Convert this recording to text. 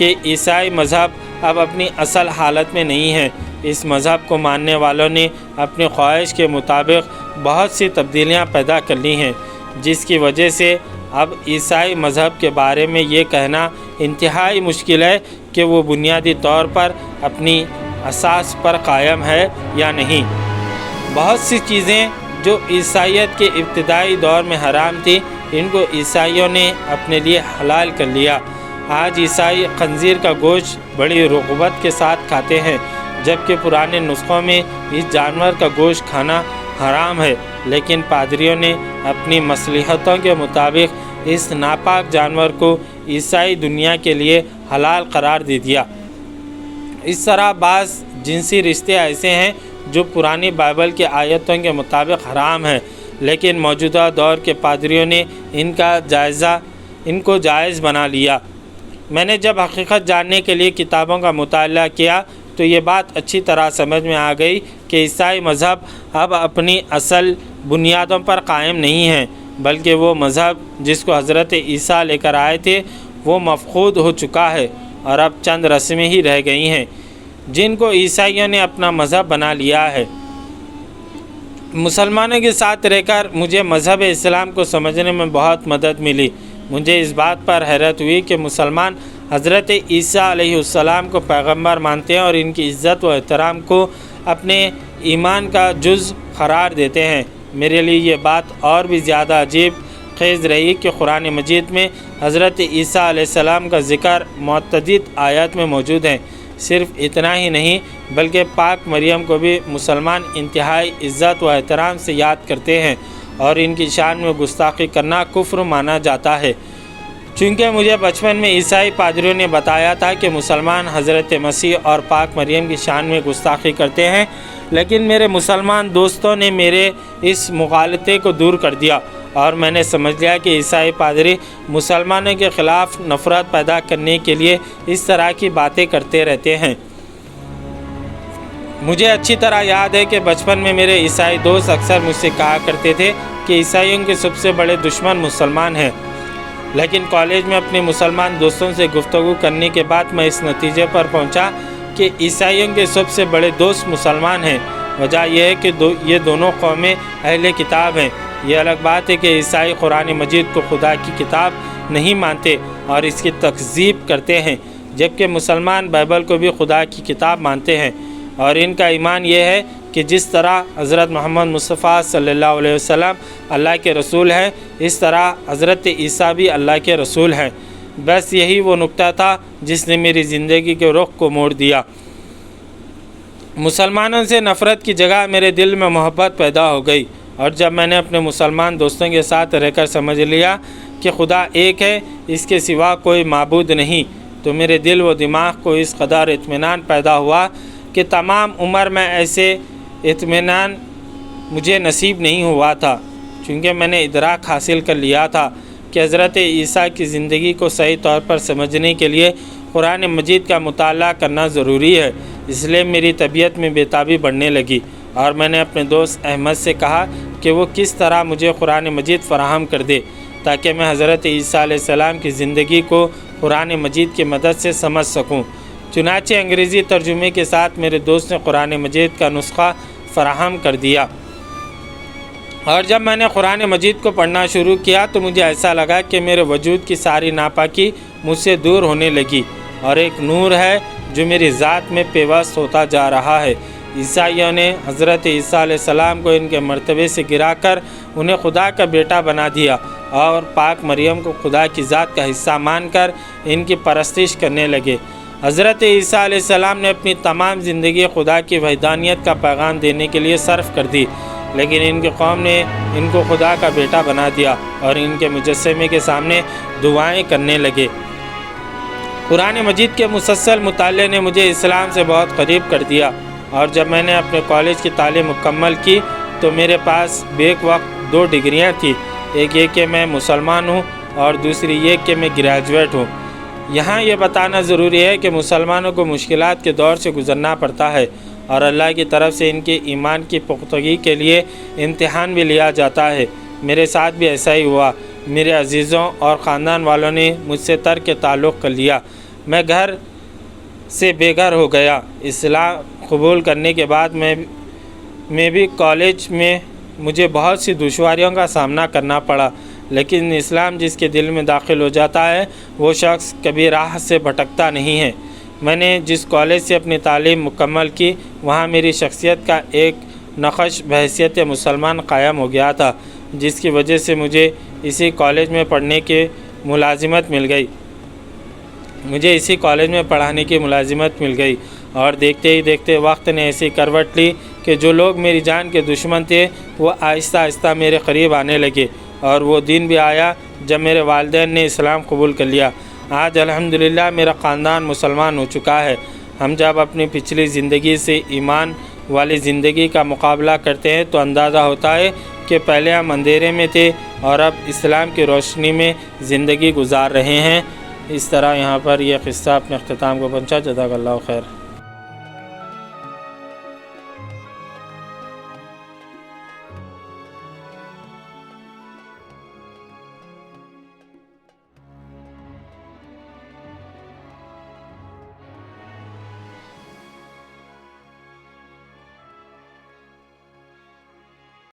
کہ عیسائی مذہب اب اپنی اصل حالت میں نہیں ہے۔ اس مذہب کو ماننے والوں نے اپنی خواہش کے مطابق بہت سی تبدیلیاں پیدا کر لی ہیں، جس کی وجہ سے اب عیسائی مذہب کے بارے میں یہ کہنا انتہائی مشکل ہے کہ وہ بنیادی طور پر اپنی اساس پر قائم ہے یا نہیں۔ بہت سی چیزیں جو عیسائیت کے ابتدائی دور میں حرام تھی، ان کو عیسائیوں نے اپنے لیے حلال کر لیا۔ آج عیسائی خنزیر کا گوشت بڑی رغبت کے ساتھ کھاتے ہیں، جبکہ پرانے نسخوں میں اس جانور کا گوشت کھانا حرام ہے، لیکن پادریوں نے اپنی مصلحتوں کے مطابق اس ناپاک جانور کو عیسائی دنیا کے لیے حلال قرار دے دیا۔ اس طرح بعض جنسی رشتے ایسے ہیں جو پرانی بائبل کے آیتوں کے مطابق حرام ہیں، لیکن موجودہ دور کے پادریوں نے ان کو جائز بنا لیا۔ میں نے جب حقیقت جاننے کے لیے کتابوں کا مطالعہ کیا تو یہ بات اچھی طرح سمجھ میں آ گئی کہ عیسائی مذہب اب اپنی اصل بنیادوں پر قائم نہیں ہے، بلکہ وہ مذہب جس کو حضرت عیسیٰ لے کر آئے تھے وہ مفقود ہو چکا ہے، اور اب چند رسمیں ہی رہ گئی ہیں جن کو عیسائیوں نے اپنا مذہب بنا لیا ہے۔ مسلمانوں کے ساتھ رہ کر مجھے مذہب اسلام کو سمجھنے میں بہت مدد ملی۔ مجھے اس بات پر حیرت ہوئی کہ مسلمان حضرت عیسیٰ علیہ السلام کو پیغمبر مانتے ہیں اور ان کی عزت و احترام کو اپنے ایمان کا جز قرار دیتے ہیں۔ میرے لیے یہ بات اور بھی زیادہ عجیب خیز رہی کہ قرآن مجید میں حضرت عیسیٰ علیہ السلام کا ذکر متعدد آیات میں موجود ہے۔ صرف اتنا ہی نہیں بلکہ پاک مریم کو بھی مسلمان انتہائی عزت و احترام سے یاد کرتے ہیں، اور ان کی شان میں گستاخی کرنا کفر مانا جاتا ہے۔ چونکہ مجھے بچپن میں عیسائی پادریوں نے بتایا تھا کہ مسلمان حضرت مسیح اور پاک مریم کی شان میں گستاخی کرتے ہیں، لیکن میرے مسلمان دوستوں نے میرے اس مغالطے کو دور کر دیا، اور میں نے سمجھ لیا کہ عیسائی پادری مسلمانوں کے خلاف نفرت پیدا کرنے کے لیے اس طرح کی باتیں کرتے رہتے ہیں۔ مجھے اچھی طرح یاد ہے کہ بچپن میں میرے عیسائی دوست اکثر مجھ سے کہا کرتے تھے کہ عیسائیوں کے سب سے بڑے دشمن مسلمان ہیں، لیکن کالج میں اپنے مسلمان دوستوں سے گفتگو کرنے کے بعد میں اس نتیجے پر پہنچا کہ عیسائیوں کے سب سے بڑے دوست مسلمان ہیں۔ وجہ یہ ہے کہ یہ دونوں قومیں اہل کتاب ہیں۔ یہ الگ بات ہے کہ عیسائی قرآن مجید کو خدا کی کتاب نہیں مانتے اور اس کی تکذیب کرتے ہیں، جبکہ مسلمان بائبل کو بھی خدا کی کتاب مانتے ہیں، اور ان کا ایمان یہ ہے کہ جس طرح حضرت محمد مصطفیٰ صلی اللہ علیہ وسلم اللہ کے رسول ہیں، اس طرح حضرت عیسیٰ بھی اللہ کے رسول ہیں۔ بس یہی وہ نقطہ تھا جس نے میری زندگی کے رخ کو موڑ دیا۔ مسلمانوں سے نفرت کی جگہ میرے دل میں محبت پیدا ہو گئی، اور جب میں نے اپنے مسلمان دوستوں کے ساتھ رہ کر سمجھ لیا کہ خدا ایک ہے، اس کے سوا کوئی معبود نہیں، تو میرے دل و دماغ کو اس قدر اطمینان پیدا ہوا کہ تمام عمر میں ایسے اطمینان مجھے نصیب نہیں ہوا تھا، چونکہ میں نے ادراک حاصل کر لیا تھا کہ حضرت عیسیٰ کی زندگی کو صحیح طور پر سمجھنے کے لیے قرآن مجید کا مطالعہ کرنا ضروری ہے۔ اس لیے میری طبیعت میں بےتابی بڑھنے لگی، اور میں نے اپنے دوست احمد سے کہا کہ وہ کس طرح مجھے قرآن مجید فراہم کر دے تاکہ میں حضرت عیسیٰ علیہ السلام کی زندگی کو قرآن مجید کی مدد سے سمجھ سکوں۔ چنانچہ انگریزی ترجمے کے ساتھ میرے دوست نے قرآن مجید کا نسخہ فراہم کر دیا، اور جب میں نے قرآن مجید کو پڑھنا شروع کیا تو مجھے ایسا لگا کہ میرے وجود کی ساری ناپاکی مجھ سے دور ہونے لگی، اور ایک نور ہے جو میری ذات میں پیوست ہوتا جا رہا ہے۔ عیسائیوں نے حضرت عیسیٰ علیہ السلام کو ان کے مرتبے سے گرا کر انہیں خدا کا بیٹا بنا دیا، اور پاک مریم کو خدا کی ذات کا حصہ مان کر ان کی پرستش کرنے لگے۔ حضرت عیسیٰ علیہ السلام نے اپنی تمام زندگی خدا کی وحدانیت کا پیغام دینے کے لیے صرف کر دی، لیکن ان کی قوم نے ان کو خدا کا بیٹا بنا دیا اور ان کے مجسمے کے سامنے دعائیں کرنے لگے۔ قرآن مجید کے مسلسل مطالعے نے مجھے اسلام سے بہت قریب کر دیا، اور جب میں نے اپنے کالج کی تعلیم مکمل کی تو میرے پاس بیک وقت 2 ڈگریاں تھیں، ایک یہ کہ میں مسلمان ہوں اور دوسری یہ کہ میں گریجویٹ ہوں۔ یہاں یہ بتانا ضروری ہے کہ مسلمانوں کو مشکلات کے دور سے گزرنا پڑتا ہے، اور اللہ کی طرف سے ان کے ایمان کی پختگی کے لیے امتحان بھی لیا جاتا ہے۔ میرے ساتھ بھی ایسا ہی ہوا۔ میرے عزیزوں اور خاندان والوں نے مجھ سے ترک تعلق کر لیا۔ میں گھر سے بے گھر ہو گیا۔ اسلام قبول کرنے کے بعد میں بھی کالج میں مجھے بہت سی دشواریوں کا سامنا کرنا پڑا، لیکن اسلام جس کے دل میں داخل ہو جاتا ہے وہ شخص کبھی راہ سے بھٹکتا نہیں ہے۔ میں نے جس کالج سے اپنی تعلیم مکمل کی وہاں میری شخصیت کا ایک نقش بحیثیت مسلمان قائم ہو گیا تھا، جس کی وجہ سے مجھے اسی کالج میں پڑھنے کی ملازمت مل گئی۔ مجھے اسی کالج میں پڑھانے کی ملازمت مل گئی اور دیکھتے ہی دیکھتے وقت نے ایسی کروٹ لی کہ جو لوگ میری جان کے دشمن تھے وہ آہستہ آہستہ میرے قریب آنے لگے، اور وہ دن بھی آیا جب میرے والدین نے اسلام قبول کر لیا۔ آج الحمدللہ میرا خاندان مسلمان ہو چکا ہے۔ ہم جب اپنی پچھلی زندگی سے ایمان والی زندگی کا مقابلہ کرتے ہیں تو اندازہ ہوتا ہے کہ پہلے ہم اندھیرے میں تھے اور اب اسلام کی روشنی میں زندگی گزار رہے ہیں۔ اس طرح یہاں پر یہ قصہ اپنے اختتام کو پہنچا۔ جزاک اللہ خیر۔